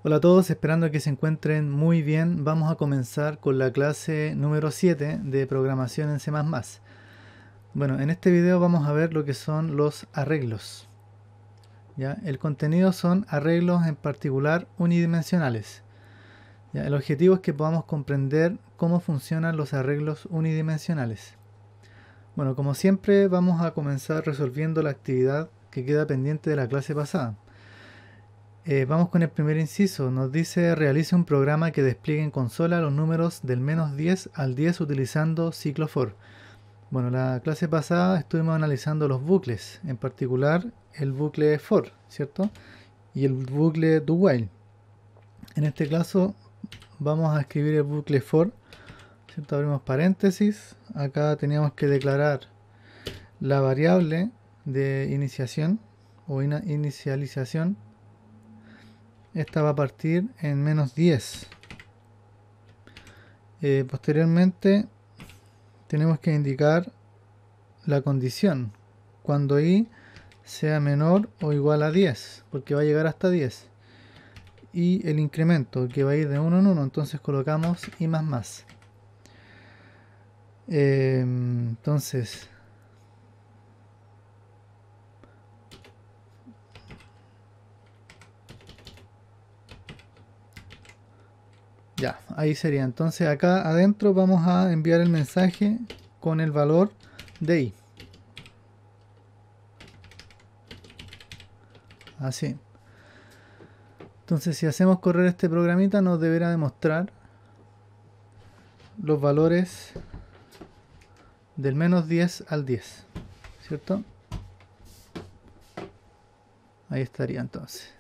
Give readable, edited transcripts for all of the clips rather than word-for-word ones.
Hola a todos, esperando que se encuentren muy bien. Vamos a comenzar con la clase número 7 de programación en C++. Bueno, en este video vamos a ver lo que son los arreglos. ¿Ya? El contenido son arreglos en particular unidimensionales. ¿Ya? El objetivo es que podamos comprender cómo funcionan los arreglos unidimensionales. Bueno, como siempre vamos a comenzar resolviendo la actividad que queda pendiente de la clase pasada. Vamos con el primer inciso. Nos dice realice un programa que despliegue en consola los números del menos 10 al 10 utilizando ciclo for. Bueno, la clase pasada estuvimos analizando los bucles, en particular el bucle for, ¿cierto? Y el bucle do while. En este caso vamos a escribir el bucle for, ¿cierto? Abrimos paréntesis. Acá teníamos que declarar la variable de iniciación o inicialización. Esta va a partir en menos 10. Posteriormente tenemos que indicar la condición cuando i sea menor o igual a 10, porque va a llegar hasta 10. Y el incremento que va a ir de 1 en 1, entonces colocamos i más más. Entonces ya, ahí sería. Entonces acá adentro vamos a enviar el mensaje con el valor de i. Así. Entonces si hacemos correr este programita nos deberá demostrar los valores del menos 10 al 10, ¿cierto? Ahí estaría entonces.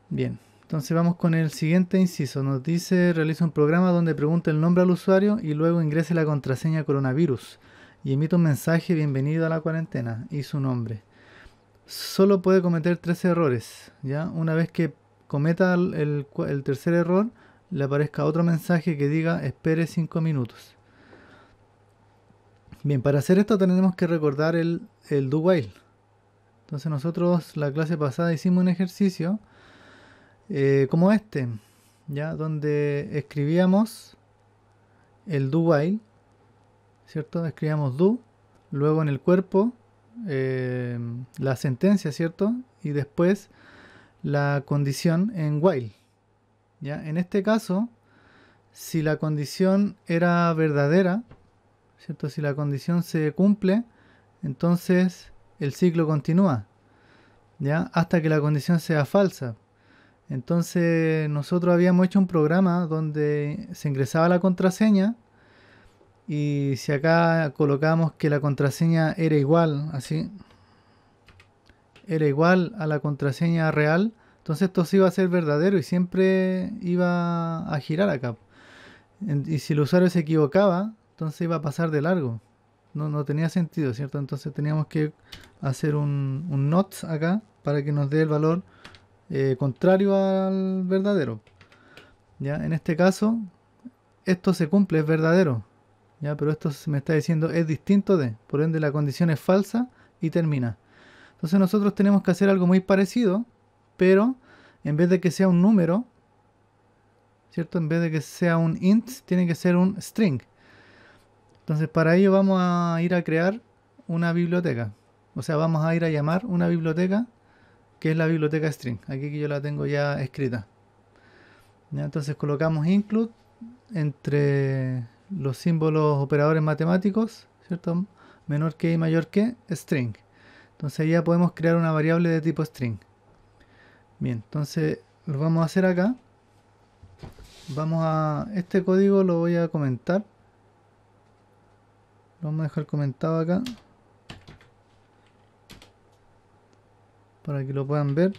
Bien, entonces vamos con el siguiente inciso. Nos dice realiza un programa donde pregunte el nombre al usuario y luego ingrese la contraseña coronavirus y emite un mensaje bienvenido a la cuarentena y su nombre. Solo puede cometer 3 errores, ¿ya? Una vez que cometa el tercer error, le aparezca otro mensaje que diga espere 5 minutos. Bien, para hacer esto tenemos que recordar el do while. Entonces nosotros la clase pasada hicimos un ejercicio como este, ¿ya? Donde escribíamos el do while, ¿cierto? Escribíamos do, luego en el cuerpo la sentencia, ¿cierto? Y después la condición en while, ¿ya? En este caso, si la condición era verdadera, ¿cierto? Si la condición se cumple, entonces el ciclo continúa, ¿ya? Hasta que la condición sea falsa. Entonces nosotros habíamos hecho un programa donde se ingresaba la contraseña y si acá colocamos que la contraseña era igual, así, era igual a la contraseña real, entonces esto sí iba a ser verdadero y siempre iba a girar acá. Y si el usuario se equivocaba, entonces iba a pasar de largo. No tenía sentido, ¿cierto? Entonces teníamos que hacer un not acá para que nos dé el valor contrario al verdadero. ¿Ya? En este caso, esto se cumple, es verdadero. ¿Ya? Pero esto me está diciendo es distinto de, por ende la condición es falsa y termina. Entonces nosotros tenemos que hacer algo muy parecido, pero en vez de que sea un número, ¿cierto? En vez de que sea un int, tiene que ser un string. Entonces para ello vamos a ir a crear una biblioteca. O sea, vamos a ir a llamar una biblioteca que es la biblioteca string. Aquí que yo la tengo ya escrita. ¿Ya? Entonces colocamos include entre los símbolos operadores matemáticos, ¿cierto? Menor que y mayor que string. Entonces ya podemos crear una variable de tipo string. Bien, entonces lo vamos a hacer acá. Este código lo voy a comentar. Lo vamos a dejar comentado acá para que lo puedan ver.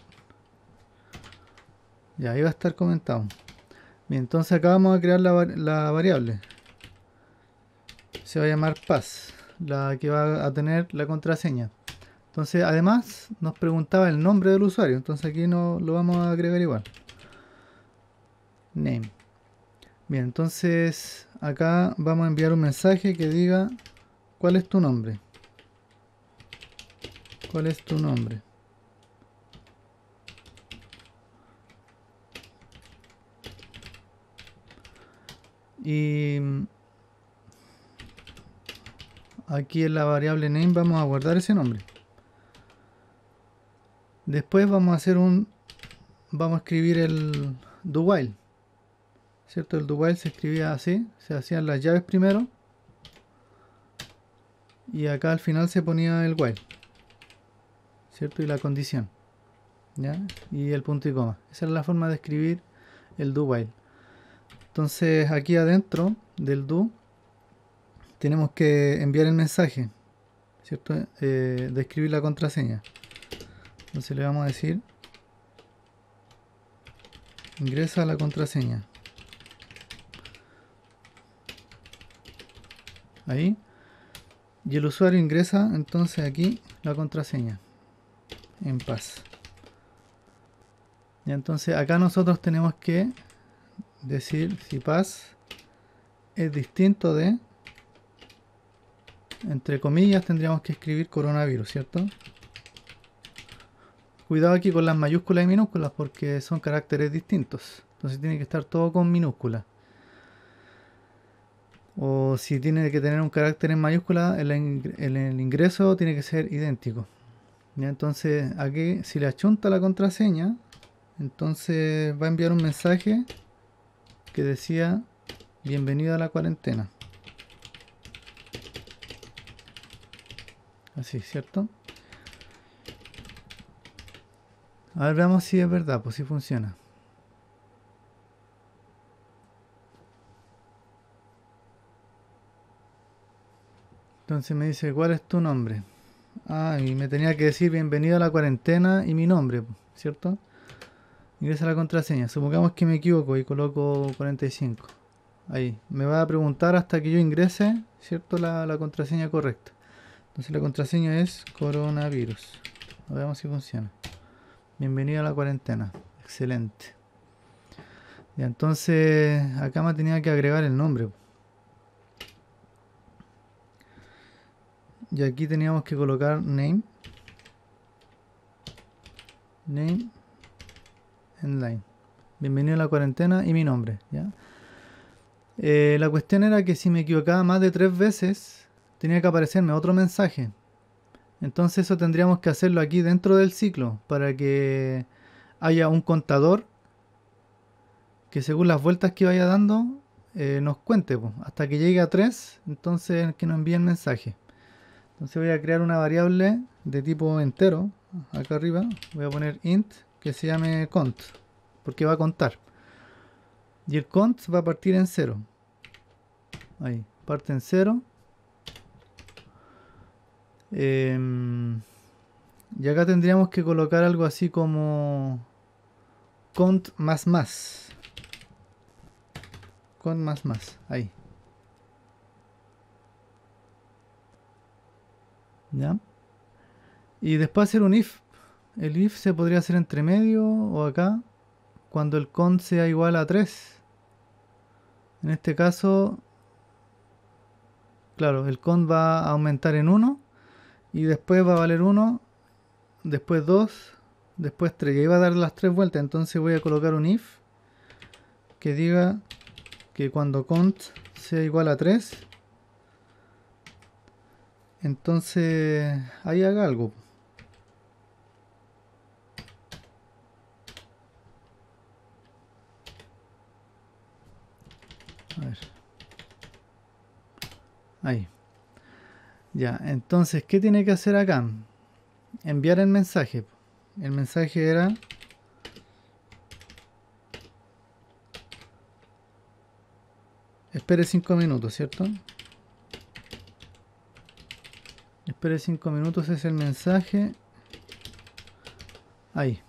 Ya, ahí va a estar comentado. Bien, entonces acá vamos a crear la variable. Se va a llamar pass, la que va a tener la contraseña. Entonces, además, nos preguntaba el nombre del usuario. Entonces aquí no lo vamos a agregar igual. Name. Bien, entonces acá vamos a enviar un mensaje que diga ¿cuál es tu nombre? ¿Cuál es tu nombre? Y aquí en la variable name vamos a guardar ese nombre. Después vamos a escribir el do while, ¿cierto? El do while se escribía así, se hacían las llaves primero y acá al final se ponía el while, ¿cierto? Y la condición, ¿ya? Y el punto y coma. Esa es la forma de escribir el do while. Entonces aquí adentro del do tenemos que enviar el mensaje, ¿cierto? De escribir la contraseña. Entonces le vamos a decir ingresa la contraseña. Ahí. Y el usuario ingresa entonces aquí la contraseña en paz. Y entonces acá nosotros tenemos que decir si paz es distinto de, entre comillas tendríamos que escribir coronavirus, ¿cierto? Cuidado aquí con las mayúsculas y minúsculas porque son caracteres distintos. Entonces tiene que estar todo con minúsculas. O si tiene que tener un carácter en mayúscula, el ingreso tiene que ser idéntico. ¿Ya? Entonces aquí si le achunta la contraseña, entonces va a enviar un mensaje que decía bienvenido a la cuarentena. Así, ¿cierto? A ver, veamos si es verdad, pues si funciona. Entonces me dice, ¿cuál es tu nombre? Ah, y me tenía que decir bienvenido a la cuarentena y mi nombre, ¿cierto? Ingresa la contraseña. Supongamos que me equivoco y coloco 45. Ahí. Me va a preguntar hasta que yo ingrese, ¿cierto? La contraseña correcta. Entonces la contraseña es coronavirus. Veamos si funciona. Bienvenido a la cuarentena. Excelente. Y entonces acá me tenía que agregar el nombre. Y aquí teníamos que colocar name. Name en line. Bienvenido a la cuarentena y mi nombre, ¿ya? La cuestión era que si me equivocaba más de 3 veces, tenía que aparecerme otro mensaje. Entonces eso tendríamos que hacerlo aquí dentro del ciclo, para que haya un contador que según las vueltas que vaya dando, nos cuente, pues, hasta que llegue a 3, entonces que nos envíe el mensaje. Entonces voy a crear una variable de tipo entero, acá arriba, voy a poner int, que se llame cont, porque va a contar. Y el cont va a partir en 0. Ahí, parte en 0. Y acá tendríamos que colocar algo así como cont más más. Cont más más, ahí. ¿Ya? Y después hacer un if. El if se podría hacer entre medio o acá, cuando el cont sea igual a 3. En este caso, claro, el cont va a aumentar en 1 y después va a valer 1, después 2, después 3. Y ahí va a dar las 3 vueltas. Entonces voy a colocar un if que diga que cuando cont sea igual a 3, entonces ahí haga algo. A ver. Ahí. Ya, entonces, ¿qué tiene que hacer acá? Enviar el mensaje. El mensaje era espere 5 minutos, ¿cierto? Espere 5 minutos es el mensaje. Ahí.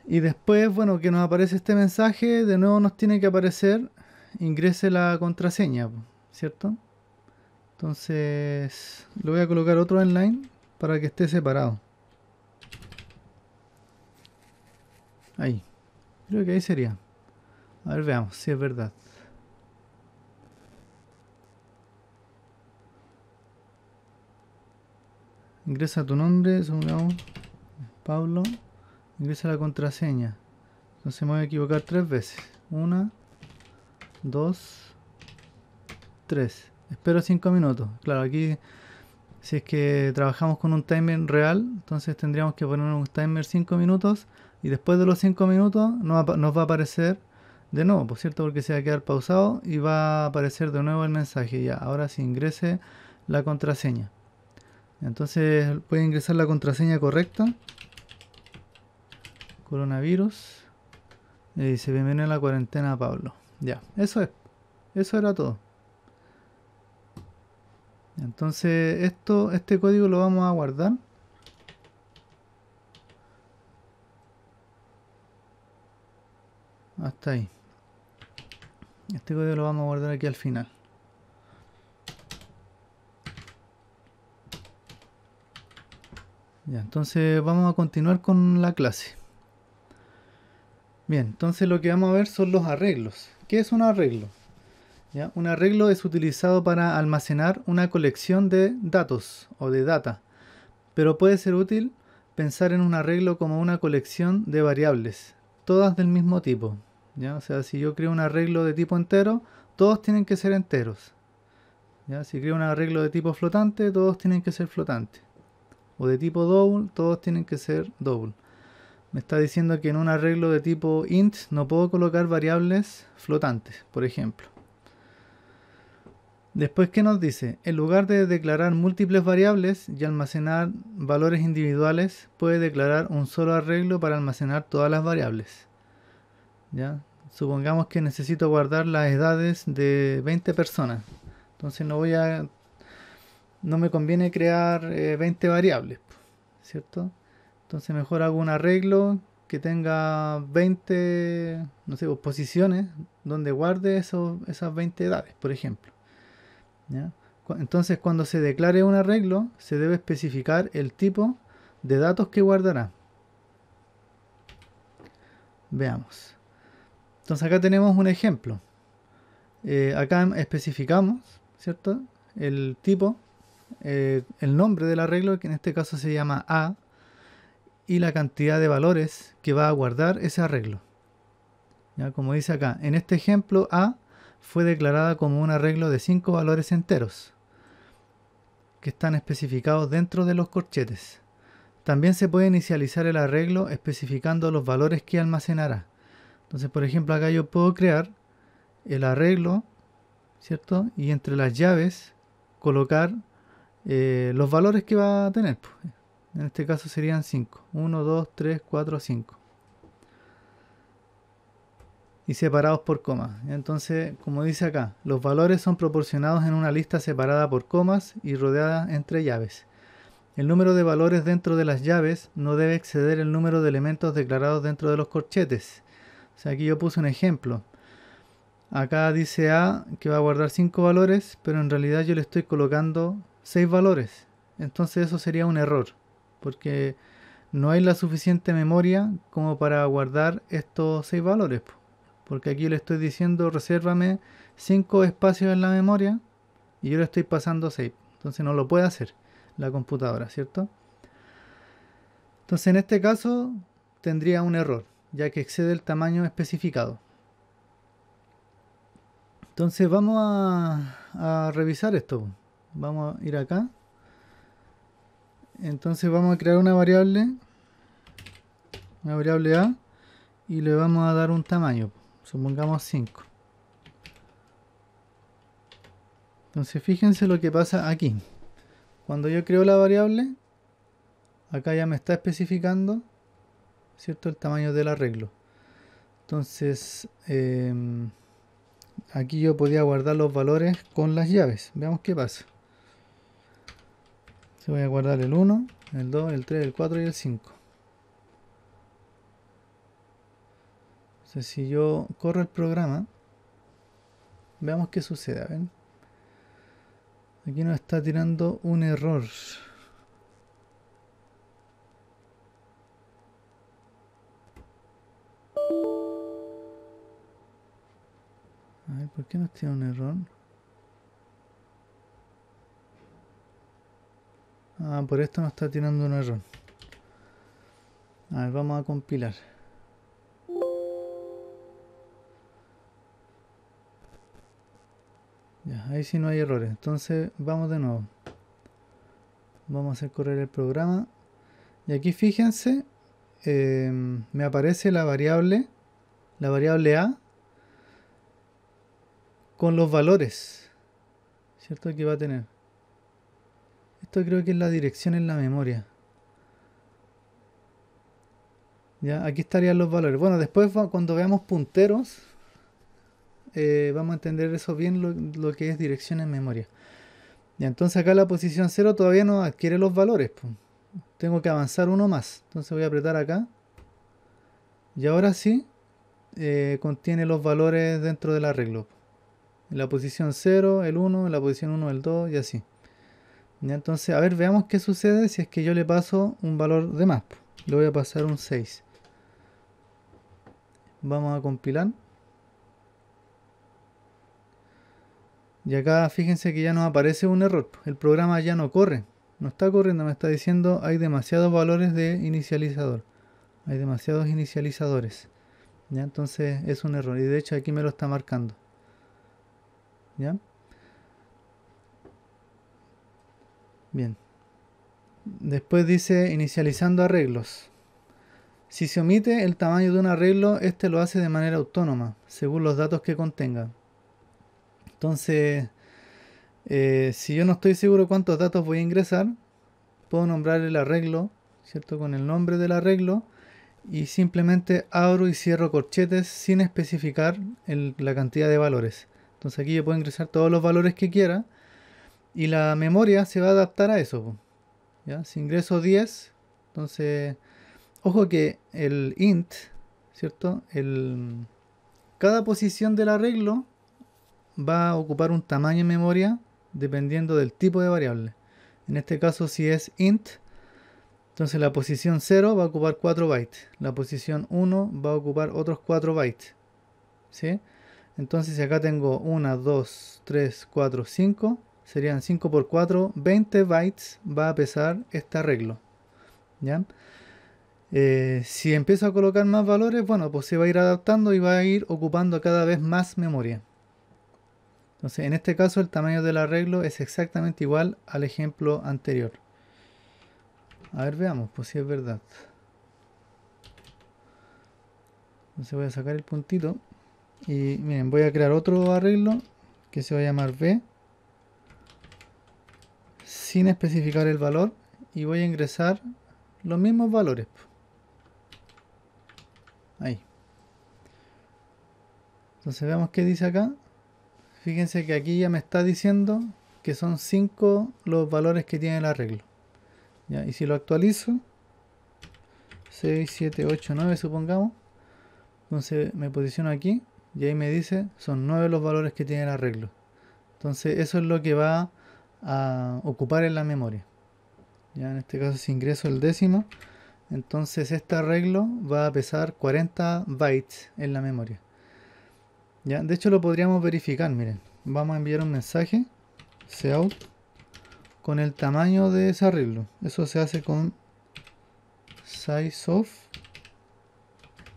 Y después, bueno, que nos aparece este mensaje, de nuevo nos tiene que aparecer ingrese la contraseña, ¿cierto? Entonces, lo voy a colocar otro en line para que esté separado. Ahí. Creo que ahí sería. A ver, veamos si es verdad. Ingresa tu nombre, supongamos, Pablo. Ingresa la contraseña. Entonces me voy a equivocar 3 veces. 1, 2, 3. Espero 5 minutos. Claro, aquí si es que trabajamos con un timer real, entonces tendríamos que poner un timer 5 minutos y después de los 5 minutos nos va a aparecer de nuevo, por cierto, porque se va a quedar pausado y va a aparecer de nuevo el mensaje. Ya, ahora sí ingrese la contraseña. Entonces voy a ingresar la contraseña correcta. Coronavirus. Y dice, bienvenido a la cuarentena, Pablo. Ya, eso es. Eso era todo. Entonces este código lo vamos a guardar. Hasta ahí. Este código lo vamos a guardar aquí al final. Ya, entonces vamos a continuar con la clase. Bien, entonces lo que vamos a ver son los arreglos. ¿Qué es un arreglo? ¿Ya? Un arreglo es utilizado para almacenar una colección de datos o de data, pero puede ser útil pensar en un arreglo como una colección de variables, todas del mismo tipo. ¿Ya? O sea, si yo creo un arreglo de tipo entero, todos tienen que ser enteros. ¿Ya? Si creo un arreglo de tipo flotante, todos tienen que ser flotantes. O de tipo double, todos tienen que ser double. Me está diciendo que en un arreglo de tipo int no puedo colocar variables flotantes, por ejemplo. Después, ¿qué nos dice? En lugar de declarar múltiples variables y almacenar valores individuales, puede declarar un solo arreglo para almacenar todas las variables. ¿Ya? Supongamos que necesito guardar las edades de 20 personas. Entonces no me conviene crear 20 variables, ¿cierto? Entonces mejor hago un arreglo que tenga 20, no sé, posiciones donde guarde esas 20 edades, por ejemplo. ¿Ya? Entonces cuando se declare un arreglo, se debe especificar el tipo de datos que guardará. Veamos. Entonces acá tenemos un ejemplo. Acá especificamos, ¿cierto? El tipo, el nombre del arreglo, que en este caso se llama A, y la cantidad de valores que va a guardar ese arreglo. ¿Ya? Como dice acá, en este ejemplo A fue declarada como un arreglo de 5 valores enteros que están especificados dentro de los corchetes. También se puede inicializar el arreglo especificando los valores que almacenará. Entonces, por ejemplo, acá yo puedo crear el arreglo, ¿cierto? Y entre las llaves colocar los valores que va a tener. En este caso serían 5. 1, 2, 3, 4, 5. Y separados por comas. Entonces, como dice acá, los valores son proporcionados en una lista separada por comas y rodeada entre llaves. El número de valores dentro de las llaves no debe exceder el número de elementos declarados dentro de los corchetes. O sea, aquí yo puse un ejemplo. Acá dice A que va a guardar 5 valores, pero en realidad yo le estoy colocando 6 valores. Entonces eso sería un error, porque no hay la suficiente memoria como para guardar estos 6 valores. Porque aquí le estoy diciendo, resérvame 5 espacios en la memoria y yo le estoy pasando 6. Entonces no lo puede hacer la computadora, ¿cierto? Entonces en este caso tendría un error, ya que excede el tamaño especificado. Entonces vamos a revisar esto. Vamos a ir acá. Entonces vamos a crear una variable A, y le vamos a dar un tamaño. Supongamos 5. Entonces fíjense lo que pasa aquí. Cuando yo creo la variable, acá ya me está especificando, ¿cierto?, el tamaño del arreglo. Entonces aquí yo podía guardar los valores con las llaves. Veamos qué pasa. Se voy a guardar el 1, el 2, el 3, el 4 y el 5. Entonces si yo corro el programa, veamos qué sucede. ¿Ven? Aquí nos está tirando un error. A ver, ¿por qué nos tira un error? Ah, por esto nos está tirando un error. A ver, vamos a compilar. Ya, ahí sí no hay errores. Entonces vamos de nuevo. Vamos a hacer correr el programa. Y aquí fíjense, me aparece la variable A con los valores, ¿cierto? Que va a tener. Esto creo que es la dirección en la memoria. Ya, aquí estarían los valores. Bueno, después cuando veamos punteros, vamos a entender eso bien lo que es dirección en memoria. Ya, entonces acá la posición 0 todavía no adquiere los valores, po. Tengo que avanzar uno más. Entonces voy a apretar acá. Y ahora sí, contiene los valores dentro del arreglo. En la posición 0, el 1, en la posición 1, el 2 y así. Ya, entonces, a ver, veamos qué sucede si es que yo le paso un valor de más, po. Le voy a pasar un 6. Vamos a compilar. Y acá fíjense que ya nos aparece un error. El programa ya no corre. No está corriendo, me está diciendo hay demasiados valores de inicializador. Hay demasiados inicializadores. ¿Ya? Entonces es un error. Y de hecho aquí me lo está marcando. ¿Ya? Bien. Después dice inicializando arreglos. Si se omite el tamaño de un arreglo, este lo hace de manera autónoma, según los datos que contenga. Entonces, si yo no estoy seguro cuántos datos voy a ingresar, puedo nombrar el arreglo, ¿cierto? Con el nombre del arreglo y simplemente abro y cierro corchetes sin especificar la cantidad de valores. Entonces aquí yo puedo ingresar todos los valores que quiera y la memoria se va a adaptar a eso, ¿ya? Si ingreso 10, entonces, ojo que el int, ¿cierto? Cada posición del arreglo va a ocupar un tamaño en memoria dependiendo del tipo de variable. En este caso, si es int, entonces la posición 0 va a ocupar 4 bytes. La posición 1 va a ocupar otros 4 bytes. ¿Sí? Entonces si acá tengo 1, 2, 3, 4, 5, serían 5 por 4, 20 bytes va a pesar este arreglo. ¿Ya? Si empiezo a colocar más valores, bueno, pues se va a ir adaptando y va a ir ocupando cada vez más memoria. Entonces en este caso el tamaño del arreglo es exactamente igual al ejemplo anterior. A ver, veamos, pues si es verdad. Entonces voy a sacar el puntito. Y miren, voy a crear otro arreglo que se va a llamar B sin especificar el valor y voy a ingresar los mismos valores. Ahí. Entonces veamos qué dice acá. Fíjense que aquí ya me está diciendo que son 5 los valores que tiene el arreglo. ¿Ya? Y si lo actualizo, 6, 7, 8, 9 supongamos. Entonces me posiciono aquí y ahí me dice son 9 los valores que tiene el arreglo. Entonces eso es lo que va a ocupar en la memoria. Ya en este caso si ingreso el décimo, entonces este arreglo va a pesar 40 bytes en la memoria. Ya, de hecho lo podríamos verificar, miren. Vamos a enviar un mensaje cout con el tamaño de ese arreglo. Eso se hace con sizeof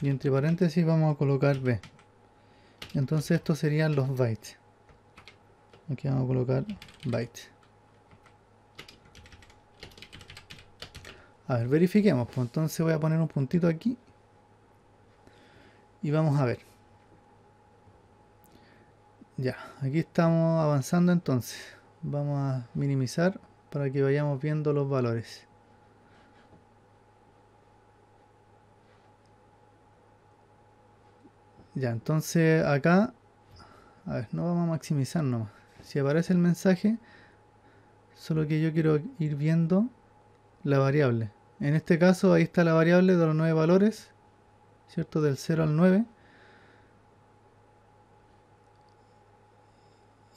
y entre paréntesis vamos a colocar b. Entonces estos serían los bytes. Aquí vamos a colocar bytes. A ver, verifiquemos. Pues entonces voy a poner un puntito aquí y vamos a ver. Ya, aquí estamos avanzando entonces. Vamos a minimizar para que vayamos viendo los valores. Ya, entonces acá, a ver, no vamos a maximizar nomás. Si aparece el mensaje, solo que yo quiero ir viendo la variable. En este caso, ahí está la variable de los 9 valores, ¿cierto? Del 0 al 9.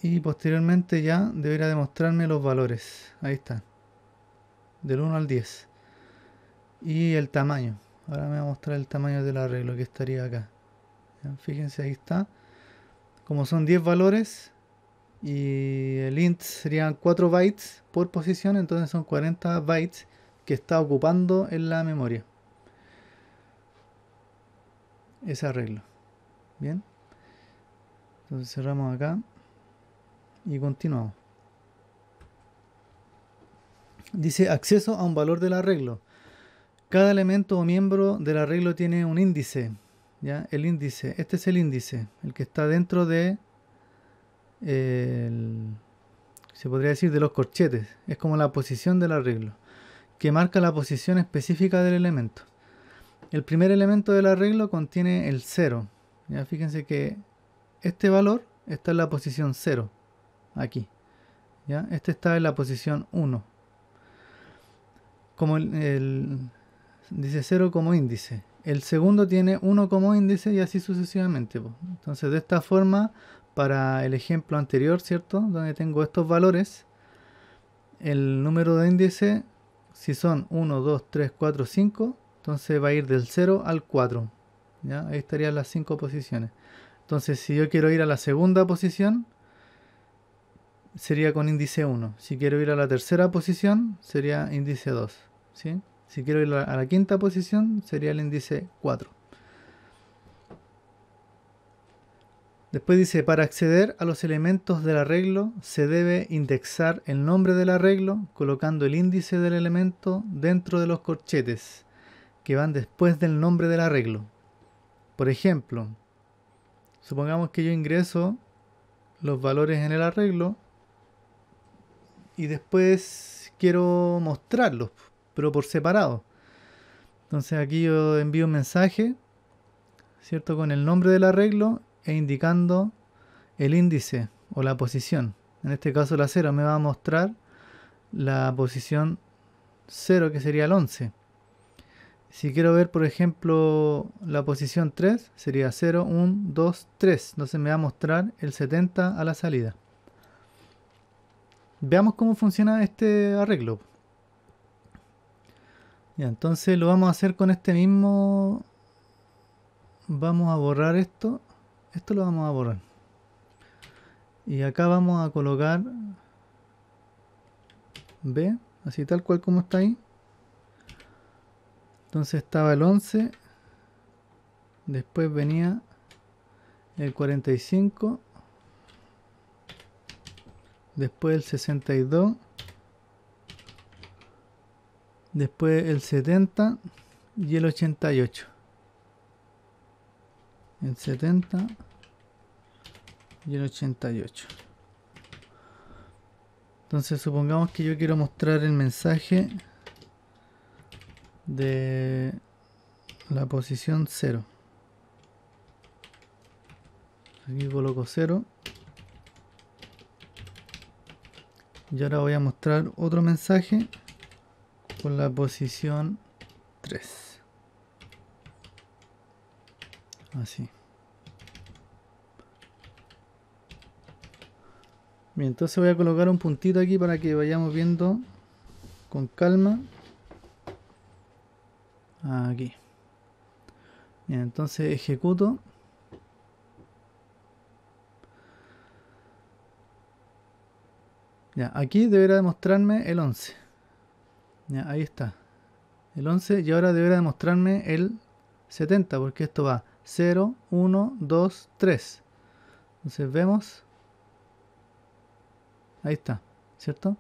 Y posteriormente ya deberá demostrarme los valores. Ahí está. Del 1 al 10. Y el tamaño. Ahora me va a mostrar el tamaño del arreglo que estaría acá. ¿Ya? Fíjense, ahí está. Como son 10 valores y el int serían 4 bytes por posición, entonces son 40 bytes que está ocupando en la memoria ese arreglo. Bien, entonces cerramos acá Y continuamos. Dice acceso a un valor del arreglo. Cada elemento o miembro del arreglo tiene un índice. ¿Ya? El índice, este es el índice, el que está dentro de se podría decir de los corchetes. Es como la posición del arreglo, que marca la posición específica del elemento. El primer elemento del arreglo contiene el 0. ¿Ya? Fíjense que este valor está en la posición 0, aquí. ¿Ya? Este está en la posición 1. Como dice 0 como índice. El segundo tiene 1 como índice y así sucesivamente. Entonces de esta forma, para el ejemplo anterior, ¿cierto? Donde tengo estos valores, el número de índice, si son 1, 2, 3, 4, 5, entonces va a ir del 0 al 4. ¿Ya? Ahí estarían las 5 posiciones. Entonces si yo quiero ir a la segunda posición, sería con índice 1. Si quiero ir a la tercera posición, sería índice 2. ¿Sí? Si quiero ir a la quinta posición, sería el índice 4. Después dice, para acceder a los elementos del arreglo, se debe indexar el nombre del arreglo, colocando el índice del elemento dentro de los corchetes, que van después del nombre del arreglo. Por ejemplo, supongamos que yo ingreso los valores en el arreglo, y después quiero mostrarlos, pero por separado. Entonces aquí yo envío un mensaje, ¿cierto? Con el nombre del arreglo e indicando el índice o la posición. En este caso la 0 me va a mostrar la posición 0, que sería el 11. Si quiero ver, por ejemplo, la posición 3, sería 0, 1, 2, 3. Entonces me va a mostrar el 70 a la salida. Veamos cómo funciona este arreglo. Ya, entonces lo vamos a hacer con este mismo. Vamos a borrar esto. Esto lo vamos a borrar. Y acá vamos a colocar B, así tal cual como está ahí. Entonces estaba el 11. Después venía el 45. Después el 62. Después el 70 y el 88. El 70 y el 88. Entonces supongamos que yo quiero mostrar el mensaje de la posición 0. Aquí coloco 0. Y ahora voy a mostrar otro mensaje con la posición 3. Así. Bien, entonces voy a colocar un puntito aquí para que vayamos viendo con calma. Aquí. Bien, entonces ejecuto. Ya, aquí deberá demostrarme el 11. Ya, ahí está. El 11 y ahora deberá demostrarme el 70, porque esto va 0, 1, 2, 3. Entonces vemos. Ahí está, ¿cierto?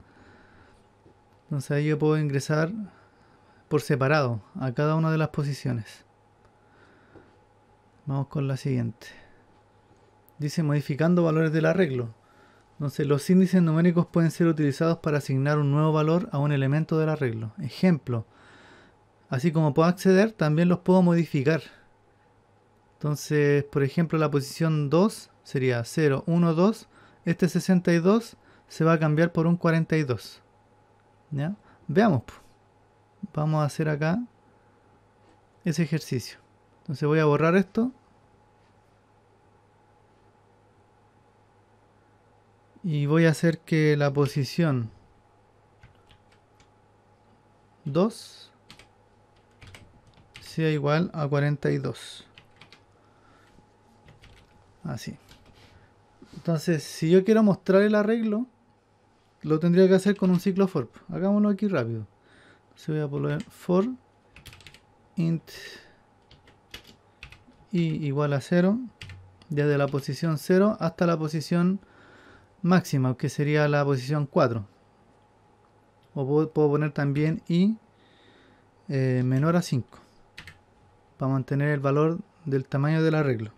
Entonces ahí yo puedo ingresar por separado a cada una de las posiciones. Vamos con la siguiente. Dice modificando valores del arreglo. Entonces los índices numéricos pueden ser utilizados para asignar un nuevo valor a un elemento del arreglo. Ejemplo. Así como puedo acceder, también los puedo modificar. Entonces, por ejemplo, la posición 2 sería 0, 1, 2. Este 62 se va a cambiar por un 42. ¿Ya? Veamos. Vamos a hacer acá ese ejercicio. Entonces voy a borrar esto. Y voy a hacer que la posición 2 sea igual a 42. Así. Entonces, si yo quiero mostrar el arreglo, lo tendría que hacer con un ciclo for. Hagámoslo aquí rápido. Entonces voy a poner for int i igual a 0, desde la posición 0 hasta la posición máxima, que sería la posición 4. O puedo poner también i menor a 5 para mantener el valor del tamaño del arreglo.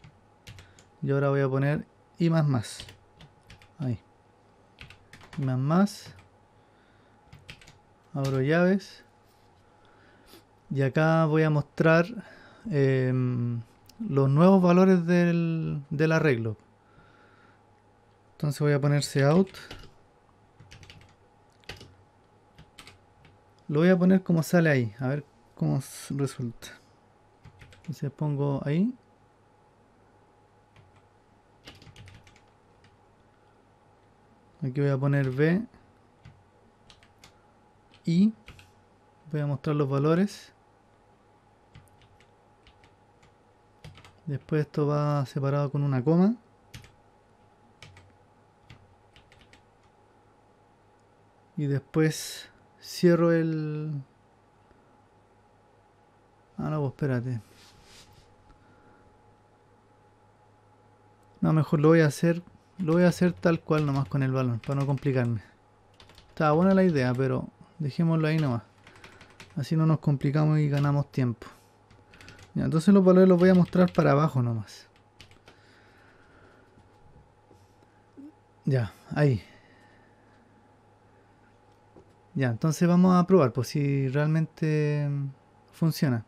Y ahora voy a poner i más más. Ahí. I más más. Abro llaves. Y acá voy a mostrar los nuevos valores del arreglo. Entonces voy a poner out. Lo voy a poner como sale ahí. A ver cómo resulta. Entonces pongo ahí. Aquí voy a poner b. Y voy a mostrar los valores. Después esto va separado con una coma. Y después cierro el... Ah, no, pues espérate. No, mejor lo voy a hacer tal cual nomás con el balón, para no complicarme. Estaba buena la idea, pero dejémoslo ahí nomás. Así no nos complicamos y ganamos tiempo. Ya, entonces los valores los voy a mostrar para abajo nomás. Ya, ahí. Ya, entonces vamos a probar, pues si realmente funciona.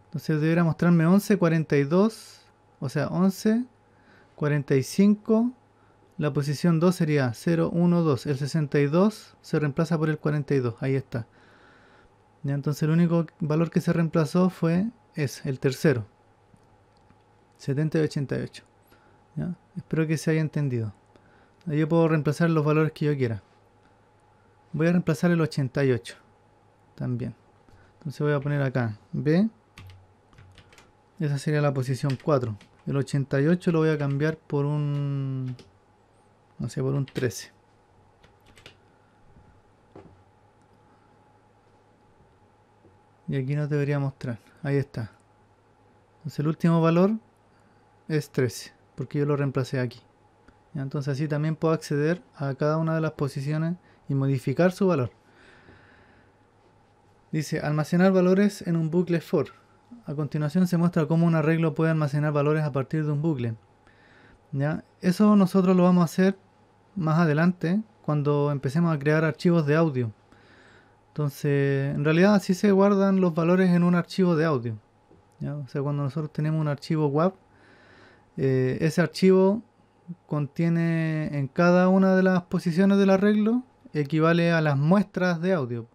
Entonces debería mostrarme 11, 42, o sea, 11, 45. La posición 2 sería 0, 1, 2. El 62 se reemplaza por el 42. Ahí está. Ya, entonces el único valor que se reemplazó fue ese, el tercero. 70 y 88. ¿Ya? Espero que se haya entendido. Ahí yo puedo reemplazar los valores que yo quiera. Voy a reemplazar el 88 también. Entonces voy a poner acá B. Esa sería la posición 4. El 88 lo voy a cambiar por un... no sé, por un 13. Y aquí nos debería mostrar. Ahí está. Entonces el último valor es 13. Porque yo lo reemplacé aquí. ¿Ya? Entonces así también puedo acceder a cada una de las posiciones y modificar su valor. Dice almacenar valores en un bucle for. A continuación se muestra cómo un arreglo puede almacenar valores a partir de un bucle. ¿Ya? Eso nosotros lo vamos a hacer más adelante cuando empecemos a crear archivos de audio. Entonces, en realidad así se guardan los valores en un archivo de audio. ¿Ya? O sea, cuando nosotros tenemos un archivo WAV, ese archivo contiene en cada una de las posiciones del arreglo equivale a las muestras de audio.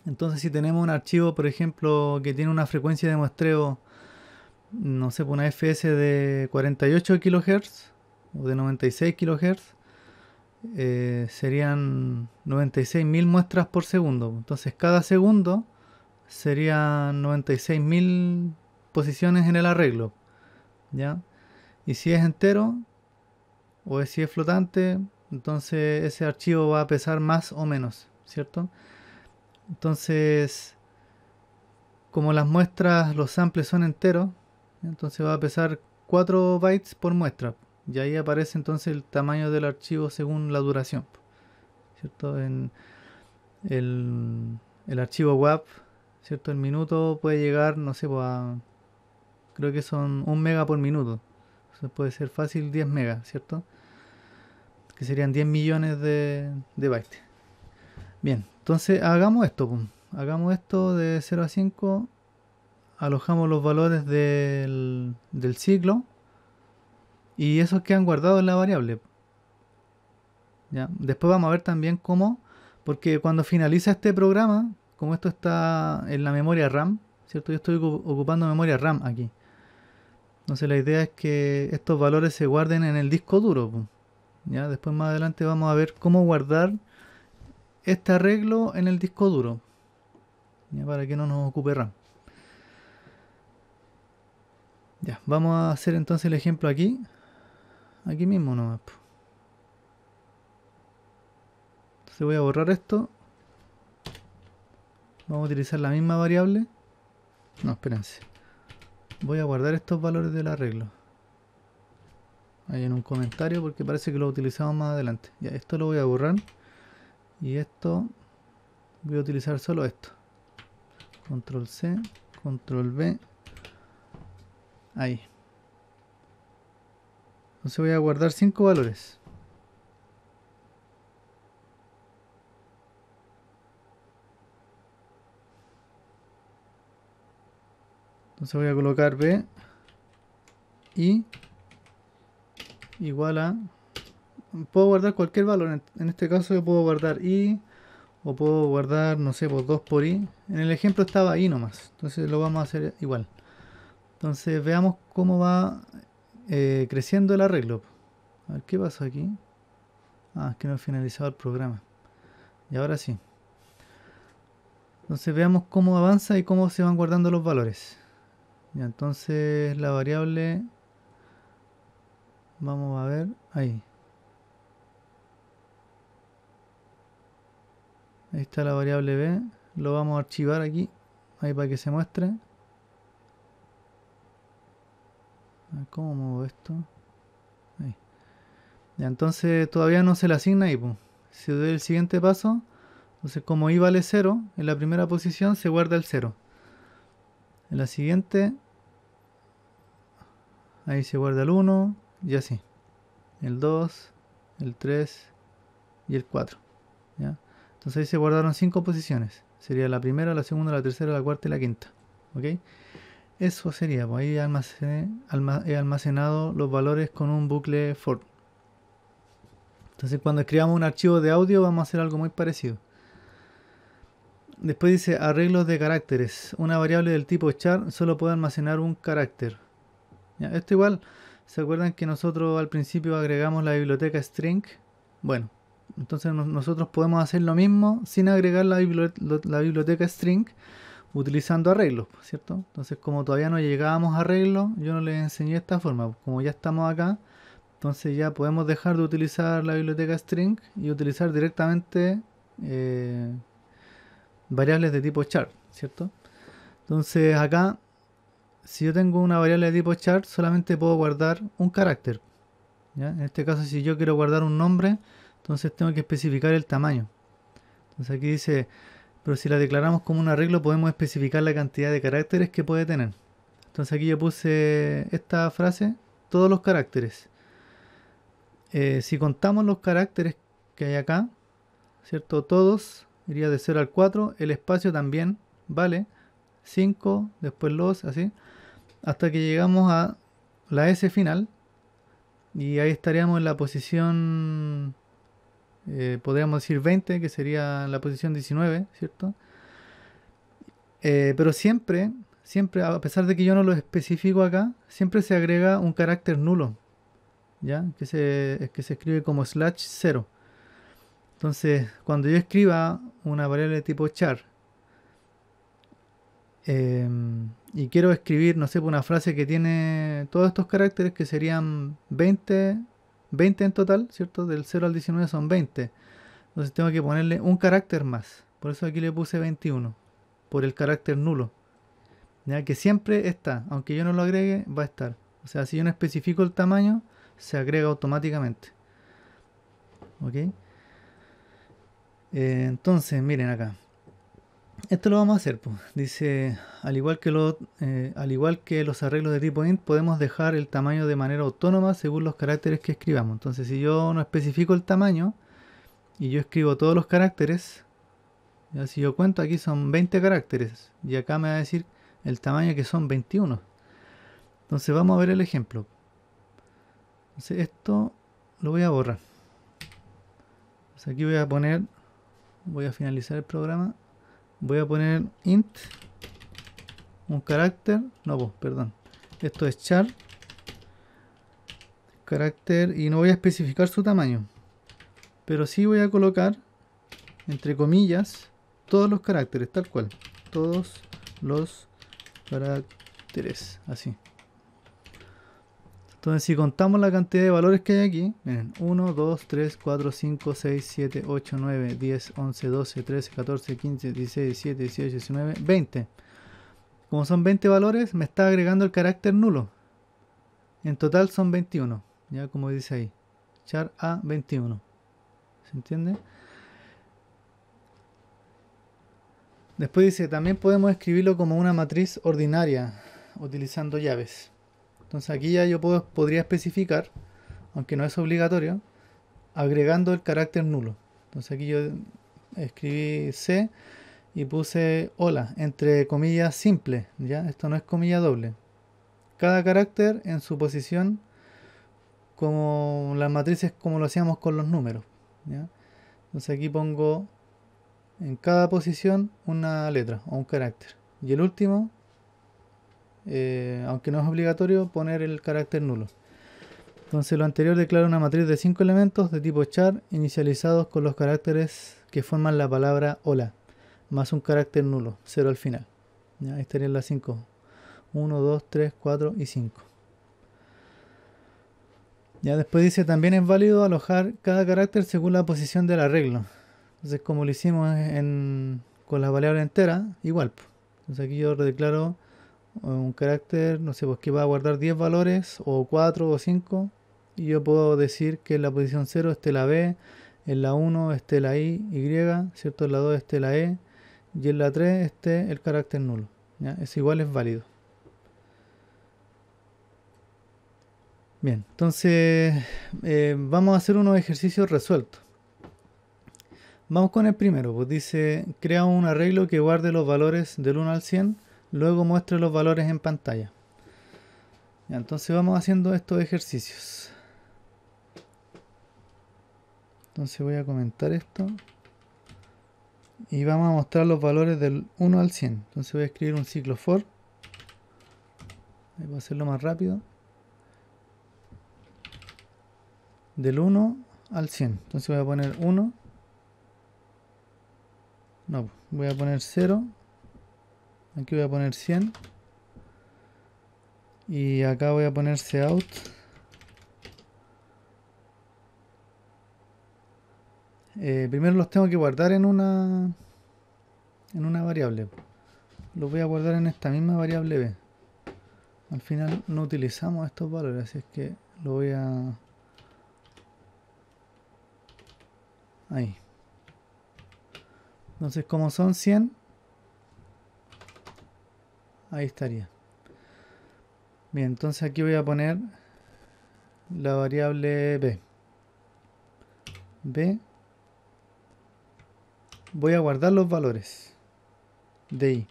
Entonces si tenemos un archivo, por ejemplo, que tiene una frecuencia de muestreo, no sé, una FS de 48 kHz o de 96 kHz, serían 96.000 muestras por segundo. Entonces cada segundo serían 96.000 posiciones en el arreglo, ¿ya? Y si es entero o si es flotante, entonces ese archivo va a pesar más o menos, ¿cierto? Entonces, como las muestras, los samples son enteros, entonces va a pesar 4 bytes por muestra. Y ahí aparece entonces el tamaño del archivo según la duración, ¿cierto? En el archivo WAV, ¿cierto? El minuto puede llegar, no sé, creo que son 1 mega por minuto. Entonces puede ser fácil 10 megas, ¿cierto? Que serían 10 millones de bytes. Bien, entonces hagamos esto, pum. Hagamos esto de 0 a 5. Alojamos los valores del ciclo y esos quedan guardados en la variable. ¿Ya? Después vamos a ver también cómo, porque cuando finaliza este programa, como esto está en la memoria RAM, ¿cierto? Yo estoy ocupando memoria RAM aquí. Entonces la idea es que estos valores se guarden en el disco duro, pum. ¿Ya? Después más adelante vamos a ver cómo guardar este arreglo en el disco duro, ¿ya? Para que no nos ocupe RAM. Ya, vamos a hacer entonces el ejemplo aquí. Aquí mismo nomás. Entonces voy a borrar esto. Vamos a utilizar la misma variable. No, espérense. Voy a guardar estos valores del arreglo. ahí en un comentario porque parece que lo utilizamos más adelante. Ya, esto lo voy a borrar. Y esto, voy a utilizar solo esto. Control C, Control V. Ahí. Entonces voy a guardar 5 valores. Entonces voy a colocar B y igual a... Puedo guardar cualquier valor. En este caso yo puedo guardar I o puedo guardar, no sé, pues 2 por I. En el ejemplo estaba I nomás. Entonces lo vamos a hacer igual. Entonces veamos cómo va creciendo el arreglo. A ver qué pasó aquí. Ah, es que no he finalizado el programa. Y ahora sí. Entonces veamos cómo avanza y cómo se van guardando los valores. Ya, entonces la variable... Vamos a ver. Ahí. Ahí está la variable B. Lo vamos a archivar aquí. Ahí para que se muestre. A ver, ¿cómo muevo esto? Ahí. Ya, entonces todavía no se le asigna ahí, pues. Si doy el siguiente paso, entonces como I vale 0, en la primera posición se guarda el 0. En la siguiente, ahí se guarda el 1 y así. El 2, el 3 y el 4. ¿Ya? Entonces ahí se guardaron 5 posiciones. Sería la primera, la segunda, la tercera, la cuarta y la quinta. ¿Ok? Eso sería, pues ahí he almacenado los valores con un bucle for. Entonces cuando escribamos un archivo de audio vamos a hacer algo muy parecido. Después dice arreglos de caracteres. Una variable del tipo char solo puede almacenar un carácter. ¿Ya? Esto igual, ¿se acuerdan que nosotros al principio agregamos la biblioteca string? Bueno, entonces nosotros podemos hacer lo mismo sin agregar la biblioteca string utilizando arreglos, ¿cierto? Entonces como todavía no llegábamos a arreglos, yo no les enseñé esta forma. Como ya estamos acá, entonces ya podemos dejar de utilizar la biblioteca string y utilizar directamente variables de tipo char, ¿cierto? Entonces acá, si yo tengo una variable de tipo char, solamente puedo guardar un carácter, ¿ya? En este caso, si yo quiero guardar un nombre, entonces tengo que especificar el tamaño. Entonces aquí dice, pero si la declaramos como un arreglo, podemos especificar la cantidad de caracteres que puede tener. Entonces aquí yo puse esta frase, todos los caracteres. Si contamos los caracteres que hay acá, ¿cierto? Todos, iría de 0 al 4, el espacio también vale 5, después los, así, hasta que llegamos a la S final, y ahí estaríamos en la posición, podríamos decir 20, que sería la posición 19, ¿cierto? Pero siempre, a pesar de que yo no lo especifico acá, siempre se agrega un carácter nulo, ¿ya? Que se escribe como /0. Entonces, cuando yo escriba una variable de tipo char y quiero escribir, no sé, una frase que tiene todos estos caracteres, que serían 20 en total, ¿cierto? Del 0 al 19 son 20. Entonces tengo que ponerle un carácter más. Por eso aquí le puse 21, por el carácter nulo. Ya que siempre está, aunque yo no lo agregue, va a estar. O sea, si yo no especifico el tamaño, se agrega automáticamente. ¿Ok? Entonces, miren acá. Esto lo vamos a hacer, pues. Dice, al igual que los arreglos de tipo int, podemos dejar el tamaño de manera autónoma según los caracteres que escribamos. Entonces, si yo no especifico el tamaño y yo escribo todos los caracteres, ya si yo cuento aquí son 20 caracteres y acá me va a decir el tamaño que son 21. Entonces vamos a ver el ejemplo. Entonces esto lo voy a borrar. Entonces aquí voy a finalizar el programa. Voy a poner int, un carácter, no, perdón. Esto es char, carácter, y no voy a especificar su tamaño. Pero sí voy a colocar, entre comillas, todos los caracteres, tal cual. Todos los caracteres, así. Entonces si contamos la cantidad de valores que hay aquí, miren, 1, 2, 3, 4, 5, 6, 7, 8, 9, 10, 11, 12, 13, 14, 15, 16, 17, 18, 19, 20. Como son 20 valores, me está agregando el carácter nulo. En total son 21. ya como dice ahí, char A21. ¿Se entiende? Después dice, también podemos escribirlo como una matriz ordinaria, utilizando llaves. Entonces aquí ya yo podría especificar, aunque no es obligatorio, agregando el carácter nulo. Entonces aquí yo escribí C y puse hola, entre comillas simple, ¿ya? Esto no es comilla doble. Cada carácter en su posición, como las matrices como lo hacíamos con los números, ¿ya? Entonces aquí pongo en cada posición una letra o un carácter. Y el último, aunque no es obligatorio, poner el carácter nulo. Entonces lo anterior declara una matriz de 5 elementos de tipo char inicializados con los caracteres que forman la palabra hola, más un carácter nulo, 0 al final. ¿Ya? Ahí estarían las 5. 1, 2, 3, 4 y 5. Ya después dice, también es válido alojar cada carácter según la posición del arreglo. Entonces como lo hicimos con las variables enteras, igual. Entonces aquí yo declaro un carácter, no sé, pues que va a guardar 10 valores, o 4 o 5. Y yo puedo decir que en la posición 0 esté la B, en la 1 esté la Y, ¿cierto? En la 2 esté la E, y en la 3 esté el carácter nulo. ¿Ya? Eso igual es válido. Bien, entonces vamos a hacer unos ejercicios resueltos. Vamos con el primero, pues dice, crea un arreglo que guarde los valores del 1 al 100, luego muestre los valores en pantalla. Ya, entonces vamos haciendo estos ejercicios. Entonces voy a comentar esto. Y vamos a mostrar los valores del 1 al 100. Entonces voy a escribir un ciclo for. Voy a hacerlo más rápido. Del 1 al 100. Entonces voy a poner 1. No, voy a poner 0. Aquí voy a poner 100. Y acá voy a poner cout. Primero los tengo que guardar en una variable. Los voy a guardar en esta misma variable b. Al final no utilizamos estos valores, así es que lo voy a... Ahí. Entonces como son 100, ahí estaría. Bien, entonces aquí voy a poner la variable b. Voy a guardar los valores de i.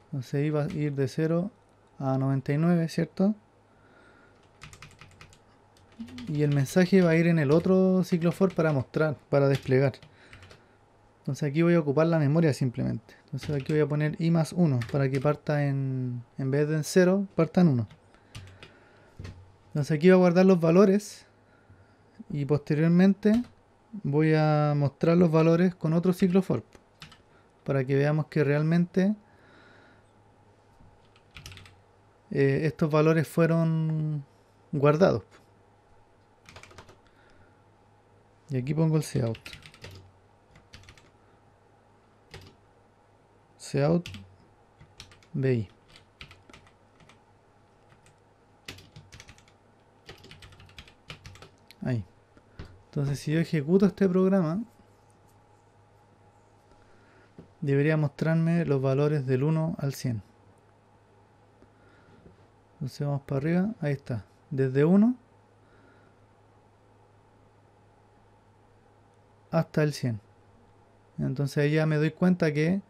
Entonces i va a ir de 0 a 99, ¿cierto? Y el mensaje va a ir en el otro ciclo for para mostrar, para desplegar. Entonces aquí voy a ocupar la memoria simplemente. Entonces aquí voy a poner i más 1 para que parta en vez de en 0, parta en 1. Entonces aquí voy a guardar los valores y posteriormente voy a mostrar los valores con otro ciclo for para que veamos que realmente estos valores fueron guardados. Y aquí pongo el cout. Cout bi. Ahí. Entonces si yo ejecuto este programa, debería mostrarme los valores del 1 al 100. Entonces vamos para arriba, ahí está. Desde 1 hasta el 100. Entonces ahí ya me doy cuenta que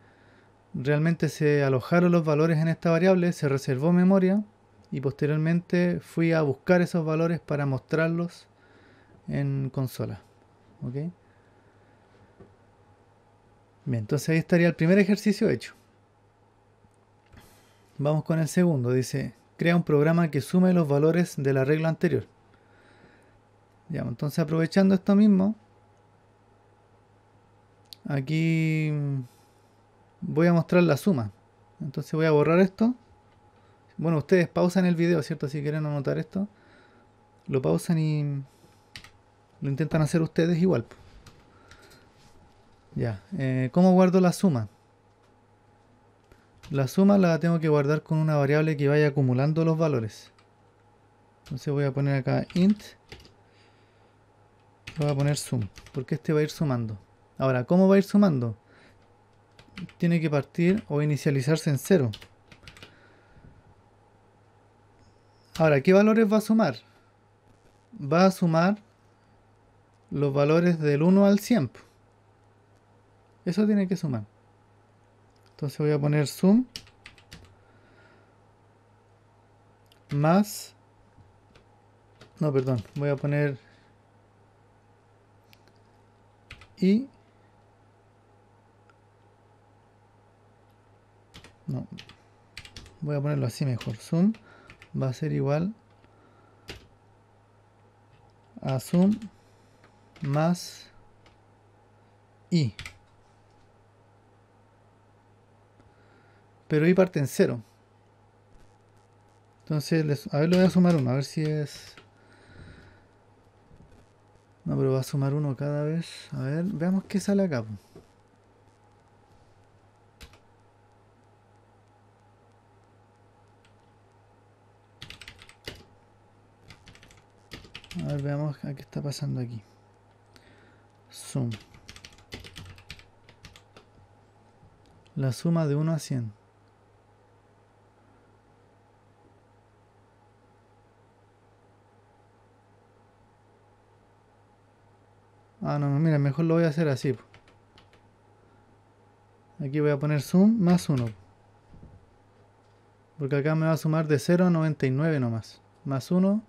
realmente se alojaron los valores en esta variable, se reservó memoria y posteriormente fui a buscar esos valores para mostrarlos en consola. ¿Ok? Bien, entonces ahí estaría el primer ejercicio hecho. Vamos con el segundo. Dice, crea un programa que sume los valores de la regla anterior. Ya, entonces aprovechando esto mismo, aquí voy a mostrar la suma. Entonces voy a borrar esto. Bueno, ustedes pausan el video, ¿cierto? Si quieren anotar esto, lo pausan y lo intentan hacer ustedes igual. Ya, ¿cómo guardo la suma? La suma la tengo que guardar con una variable que vaya acumulando los valores. Entonces voy a poner acá int, voy a poner sum, porque este va a ir sumando. Ahora, ¿cómo va a ir sumando? Tiene que partir o inicializarse en 0. Ahora, ¿qué valores va a sumar? Va a sumar los valores del 1 al 100. Eso tiene que sumar. Entonces voy a poner sum más... No, perdón. Voy a poner y... No. Voy a ponerlo así mejor. Sum va a ser igual a sum más y. Pero y parte en 0. Entonces, a ver, le voy a sumar uno. A ver si es... No, pero va a sumar uno cada vez. A ver, veamos qué sale acá. A ver, veamos a qué está pasando aquí. Sum. La suma de 1 a 100. Ah, no, mira, mejor lo voy a hacer así. Aquí voy a poner sum más 1. Porque acá me va a sumar de 0 a 99 nomás. Más 1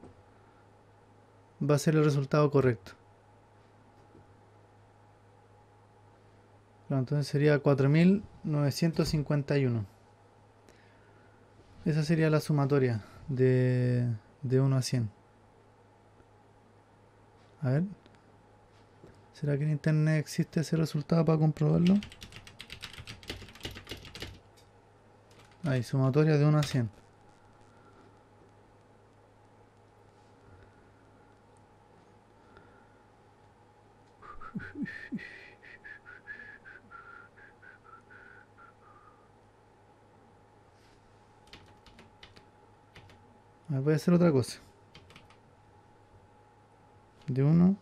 va a ser el resultado correcto. Bueno, entonces sería 4951. Esa sería la sumatoria de 1 a 100. A ver. ¿Será que en internet existe ese resultado para comprobarlo? Ahí, sumatoria de 1 a 100. A ver, voy a hacer otra cosa. De 1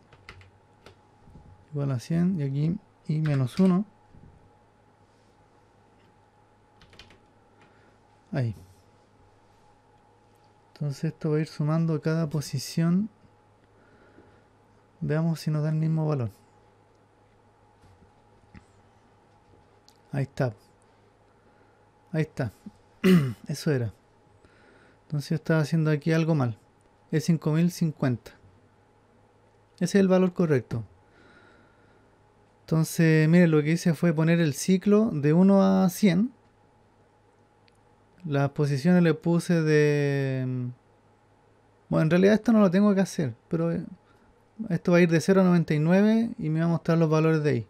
igual a 100 y aquí y menos 1. Ahí. Entonces esto va a ir sumando cada posición. Veamos si nos da el mismo valor. Ahí está. Ahí está. Eso era. Entonces yo estaba haciendo aquí algo mal. Es 5050. Ese es el valor correcto. Entonces, miren, lo que hice fue poner el ciclo de 1 a 100. Las posiciones le puse de... Bueno, en realidad esto no lo tengo que hacer, pero esto va a ir de 0 a 99 y me va a mostrar los valores de ahí.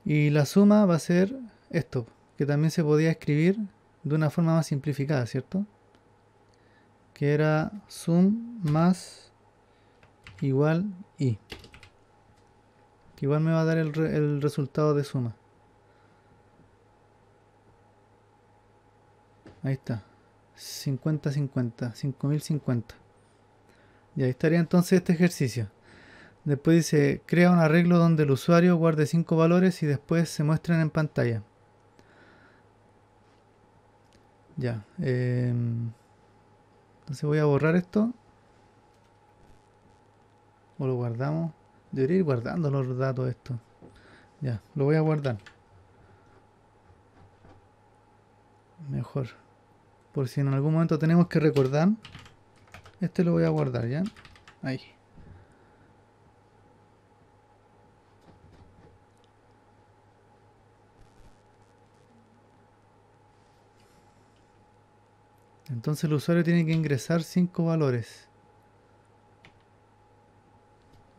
Y la suma va a ser esto, que también se podía escribir de una forma más simplificada, ¿cierto? Que era sum más igual y. Que igual me va a dar el resultado de suma. Ahí está. 50-50, 5050. Y ahí estaría entonces este ejercicio. Después dice, crea un arreglo donde el usuario guarde 5 valores y después se muestren en pantalla. Ya. Entonces voy a borrar esto. O lo guardamos. Debería ir guardando los datos esto. Ya, lo voy a guardar. Mejor. Por si en algún momento tenemos que recordar. Este lo voy a guardar, ¿ya? Ahí. Entonces el usuario tiene que ingresar 5 valores.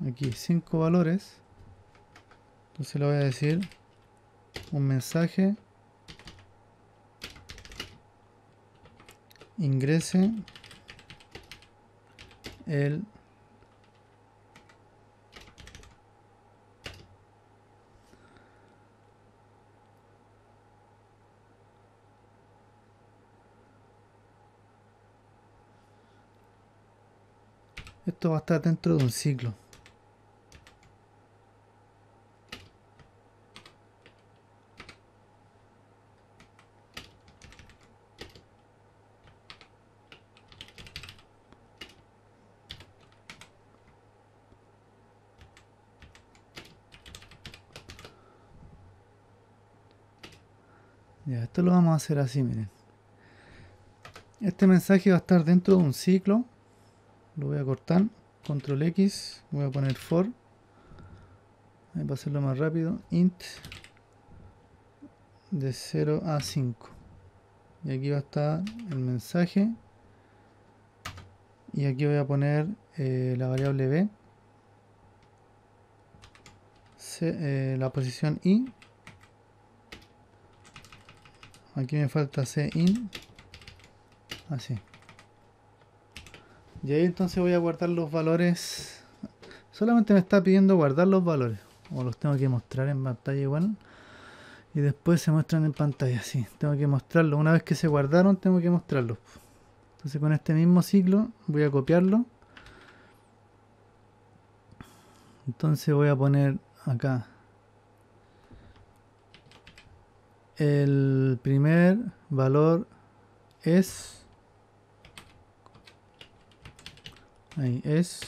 Aquí, 5 valores. Entonces le voy a decir un mensaje. Ingrese el Esto va a estar dentro de un ciclo. Ya, esto lo vamos a hacer así, miren. Este mensaje va a estar dentro de un ciclo. Lo voy a cortar. Control X. Voy a poner for. Para hacerlo más rápido. Int de 0 a 5. Y aquí va a estar el mensaje. Y aquí voy a poner la variable b. La posición i. Aquí me falta cin. Así. Y ahí entonces voy a guardar los valores. Solamente me está pidiendo guardar los valores. O los tengo que mostrar en pantalla igual. Y después se muestran en pantalla. Sí, tengo que mostrarlos. Una vez que se guardaron, tengo que mostrarlos. Entonces con este mismo ciclo voy a copiarlo. Entonces voy a poner acá. El primer valor es... Ahí es...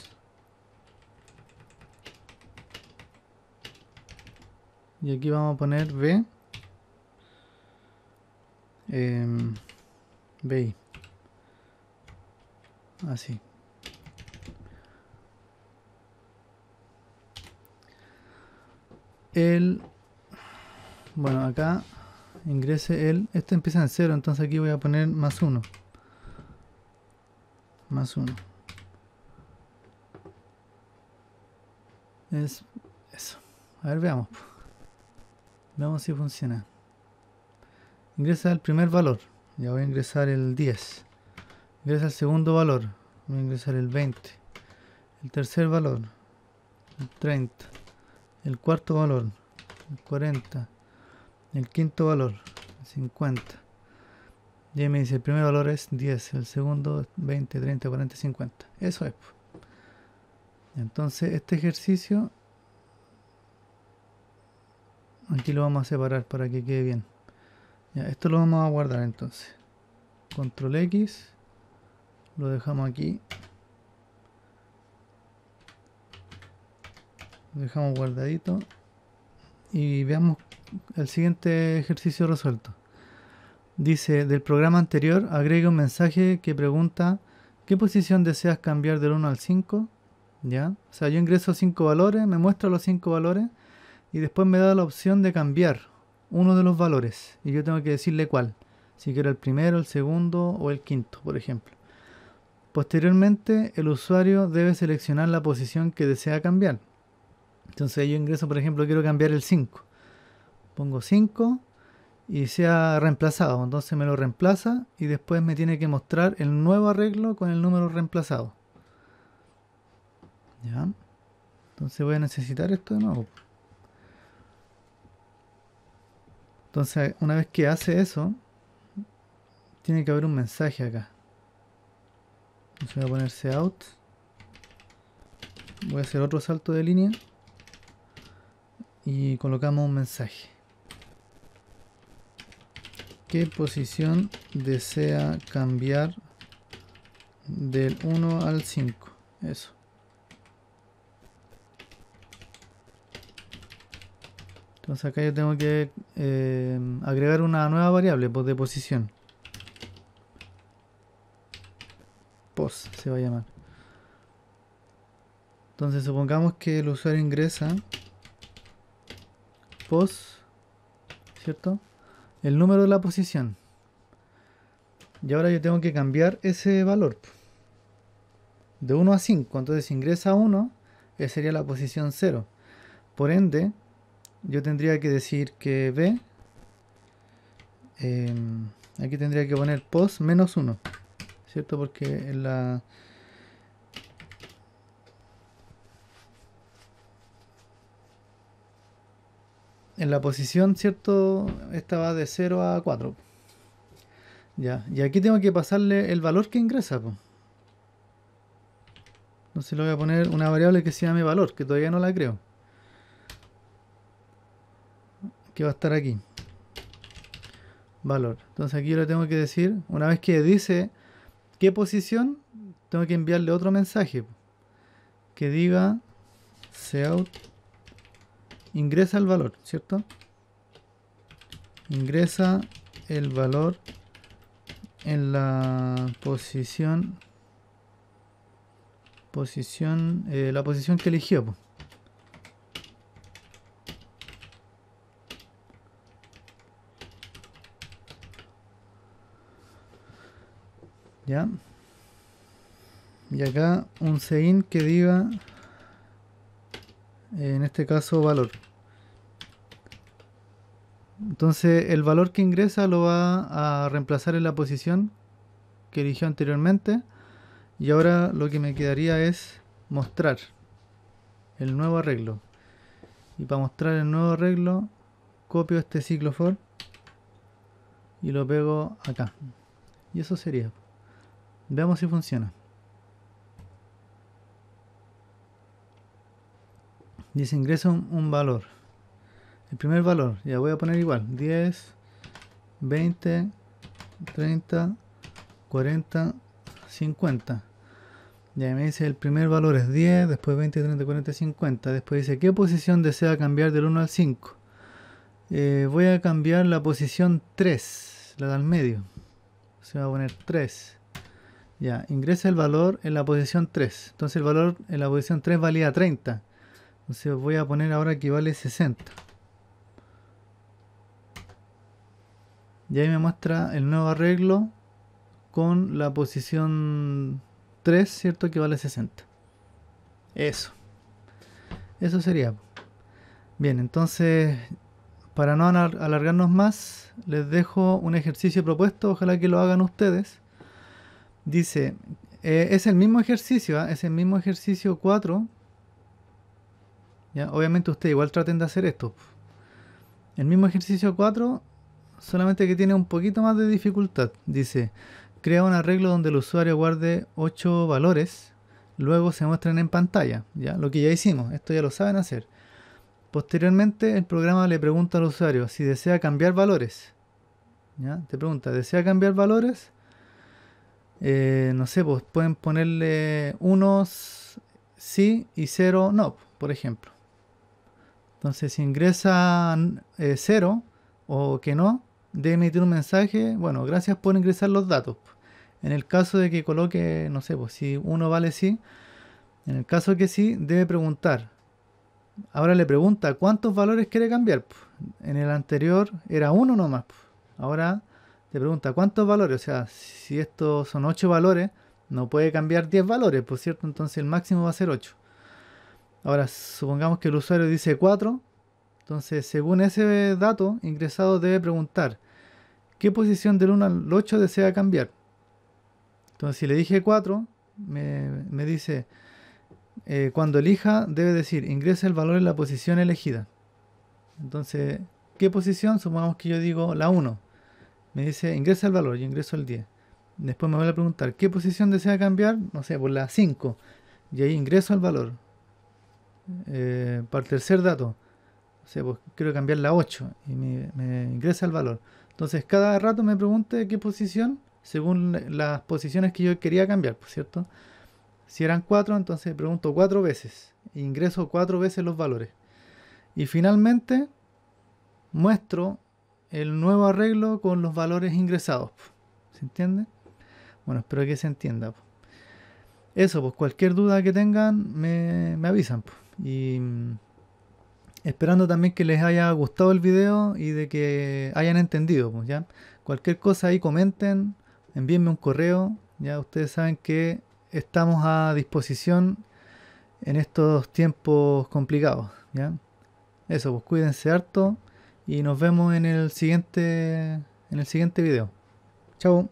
Y aquí vamos a poner B. BI. Así. Bueno, acá ingrese este empieza en 0, entonces aquí voy a poner más 1. Más 1. Es eso. A ver, veamos. Veamos si funciona. Ingresa el primer valor. Ya voy a ingresar el 10. Ingresa el segundo valor. Voy a ingresar el 20. El tercer valor. El 30. El cuarto valor. El 40. El quinto valor. El 50. Y ahí me dice el primer valor es 10. El segundo 20, 30, 40, 50. Eso es. Entonces este ejercicio aquí lo vamos a separar para que quede bien. Ya, esto lo vamos a guardar entonces. Control X. Lo dejamos aquí. Lo dejamos guardadito. Y veamos el siguiente ejercicio resuelto. Dice, del programa anterior agrega un mensaje que pregunta ¿qué posición deseas cambiar del 1 al 5? ¿Ya? O sea, yo ingreso 5 valores, me muestra los 5 valores y después me da la opción de cambiar uno de los valores. Y yo tengo que decirle cuál. Si quiero el primero, el segundo o el quinto, por ejemplo. Posteriormente, el usuario debe seleccionar la posición que desea cambiar. Entonces yo ingreso, por ejemplo, quiero cambiar el 5. Pongo 5 y sea reemplazado. Entonces me lo reemplaza y después me tiene que mostrar el nuevo arreglo con el número reemplazado. ¿Ya? Entonces voy a necesitar esto de nuevo. Entonces una vez que hace eso, tiene que haber un mensaje acá. Entonces voy a poner out. Voy a hacer otro salto de línea. Y colocamos un mensaje. ¿Qué posición desea cambiar del 1 al 5? Eso. Entonces acá yo tengo que agregar una nueva variable de posición. Pos se va a llamar. Entonces supongamos que el usuario ingresa pos, ¿cierto? El número de la posición. Y ahora yo tengo que cambiar ese valor. De 1 a 5. Entonces si ingresa 1, esa sería la posición 0. Por ende, yo tendría que decir que B, aquí tendría que poner pos menos 1, ¿cierto? Porque en la posición, ¿cierto? Esta va de 0 a 4. Ya, y aquí tengo que pasarle el valor que ingresa, po. Entonces le voy a poner una variable que se llame valor, que todavía no la creo, que va a estar aquí, valor. Entonces aquí le tengo que decir, una vez que dice qué posición, tengo que enviarle otro mensaje que diga cout ingresa el valor, ¿cierto? Ingresa el valor en la posición la posición que eligió, po. Ya. Y acá un sein que diga en este caso valor. Entonces el valor que ingresa lo va a reemplazar en la posición que eligió anteriormente. Y ahora lo que me quedaría es mostrar el nuevo arreglo. Y para mostrar el nuevo arreglo, copio este ciclo for y lo pego acá. Y eso sería. Veamos si funciona. Dice ingresa un valor. El primer valor, ya voy a poner igual. 10, 20, 30, 40, 50. Ya me dice el primer valor es 10, después 20, 30, 40, 50. Después dice ¿qué posición desea cambiar del 1 al 5? Voy a cambiar la posición 3, la del medio. Se va a poner 3. Ya, ingresa el valor en la posición 3. Entonces el valor en la posición 3 valía 30. Entonces voy a poner ahora que vale 60. Y ahí me muestra el nuevo arreglo con la posición 3, ¿cierto? Que vale 60. Eso. Eso sería. Bien, entonces, para no alargarnos más, les dejo un ejercicio propuesto. Ojalá que lo hagan ustedes. Dice, es el mismo ejercicio, ¿eh? Es el mismo ejercicio 4. ¿Ya? Obviamente ustedes igual traten de hacer esto. El mismo ejercicio 4, solamente que tiene un poquito más de dificultad. Dice, crea un arreglo donde el usuario guarde 8 valores, luego se muestran en pantalla. ¿Ya? Lo que ya hicimos, esto ya lo saben hacer. Posteriormente el programa le pregunta al usuario si desea cambiar valores. ¿Ya? Te pregunta, ¿desea cambiar valores? No sé, pues pueden ponerle unos sí y 0 no, por ejemplo. Entonces si ingresa 0 o que no, debe emitir un mensaje, bueno, gracias por ingresar los datos. En el caso de que coloque, no sé, pues si uno vale sí, en el caso que sí, debe preguntar. Ahora le pregunta cuántos valores quiere cambiar. En el anterior era uno nomás. Ahora te pregunta cuántos valores. O sea, si estos son 8 valores, no puede cambiar 10 valores, por cierto. Entonces el máximo va a ser 8. Ahora supongamos que el usuario dice 4. Entonces según ese dato ingresado debe preguntar ¿qué posición del 1 al 8 desea cambiar? Entonces si le dije 4, me dice... cuando elija debe decir ingresa el valor en la posición elegida. Entonces, ¿qué posición? Supongamos que yo digo la 1. Me dice ingresa el valor, yo ingreso el 10. Después me vuelve a preguntar ¿qué posición desea cambiar? No sé, por la 5. Y ahí ingreso el valor. Para el tercer dato, no sé, pues quiero cambiar la 8 y me ingresa el valor. Entonces cada rato me pregunte qué posición según las posiciones que yo quería cambiar, ¿cierto? Si eran 4, entonces pregunto 4 veces. Ingreso 4 veces los valores. Y finalmente muestro el nuevo arreglo con los valores ingresados. ¿Se entiende? Bueno, espero que se entienda. Eso, pues cualquier duda que tengan me avisan. Y esperando también que les haya gustado el video y de que hayan entendido. Pues, ¿ya? Cualquier cosa ahí comenten, envíenme un correo. Ya ustedes saben que estamos a disposición en estos tiempos complicados, ¿ya? Eso, pues cuídense harto y nos vemos en el siguiente video. Chao.